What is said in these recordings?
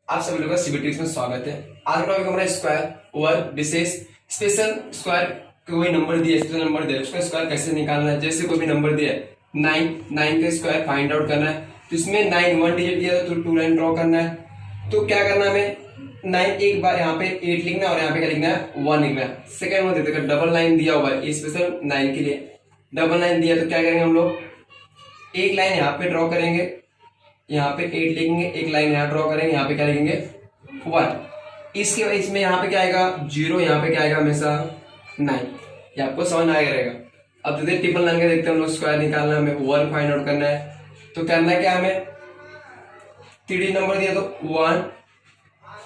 आप सभी लोगों का cbtricks में स्वागत है। आज का टॉपिक हमारा स्क्वायर ओवर विशेष स्पेशल स्क्वायर। कोई नंबर दिया, स्पेशल नंबर दिया, उसका स्क्वायर कैसे निकालना है। जैसे कोई भी नंबर दिया है 9 का स्क्वायर फाइंड आउट करना है, तो इसमें 9 1 डिजिट दिया तो 2 लाइन ड्रॉ करना है। तो क्या करना है हमें 9 एक बार यहाँ पे 8 लिखना है और यहाँ पे क्या लिखना है 1 लिखना है। सेकंड में देखो डबल लाइन दिया हुआ है स्पेशल 9 के लिए, डबल लाइन दिया तो क्या करेंगे हम लोग एक लाइन यहाँ पे ड्रॉ करेंगे, यहाँ पे 8 लिखेंगे, एक लाइन यहाँ ड्रॉ करेंगे, यहाँ पे क्या लिखेंगे 1। इसके इसमें यहाँ पे क्या आएगा 0, यहाँ पे क्या आएगा हमेशा 9। ये आपको समझ आएगा रहेगा। अब देखते ट्रिपल लाइन का देखते हैं हम लोग स्क्वायर निकालना है, हमें 1 फाइंड आउट करना है। तो करना है क्या हमें 3 नंबर दिया तो 1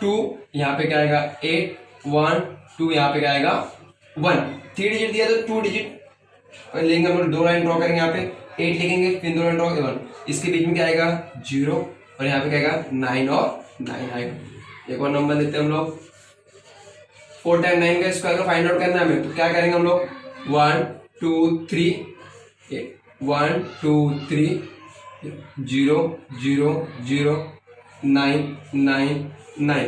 2, यहाँ पे क्या आएगा 8 1 2, यहाँ पे क्या आएगा 1। 3 डिजिट दिया तो 2 डिजिट लेंगे हम लोग, 2 लाइन ड्रॉ करेंगे, यहाँ पे 8 लिखेंगे, फिर 2 लाइन ड्रॉ करेंगे 1। इसके बीच में क्या आएगा 0 और यहाँ पे क्या आएगा 9 और 9 आएगा। एक और नंबर देते हैं हम लोग 4 टाइम 9 का स्क्वायर फाइंड आउट करना है हमें। तो क्या करेंगे हम लोग 1 2 3 1 2 3 0 0 0 9 9 9।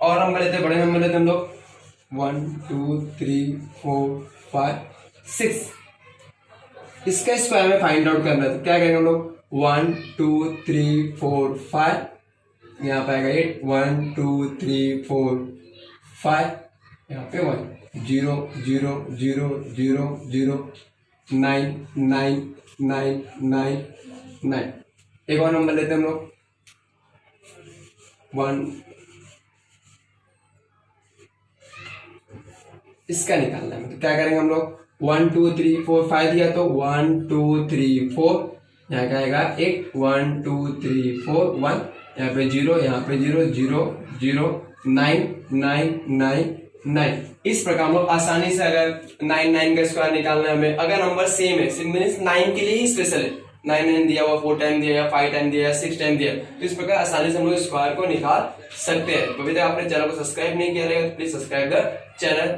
और नंबर लेते हैं, बड़े नंबर लेते हैं हम लोग 1 2 3 4 5 6। इसका स्क्वायर में फाइंड आउट करना है। तो क्या करेंगे हम लोग 1 2 3 4 5, यहाँ पे आएगा 8 1 2 3 4 5, यहाँ पे 1 0 0 0 0 0 9 9 9 9 9। एक और नंबर लेते हैं हम लोग 1, इसका निकालना है। तो क्या करेंगे हम लोग 1 2 3 4 5 दिया तो 1 2 3 4, यहाँ क्या आएगा 8 1 2 3 4 1, यहाँ पे 0 यहाँ पे 0 0 0 9 9 9 9। इस प्रकार हम लोग आसानी से अगर 9 9 का स्क्वायर निकालना है हमें, अगर नंबर सेम है मीन्स 9 के लिए ही स्पेशल है, 9 9 दिया हुआ 4 टाइम दिया या 5 टाइम दिया या 6 टाइम दिया, तो इस प्रकार आसानी से हम लोग स्क्वायर को निकाल सकते हैं। अभी तक आपने चैनल को सब्सक्राइब नहीं किया रहेगा तो प्लीज सब्सक्राइब द चैनल।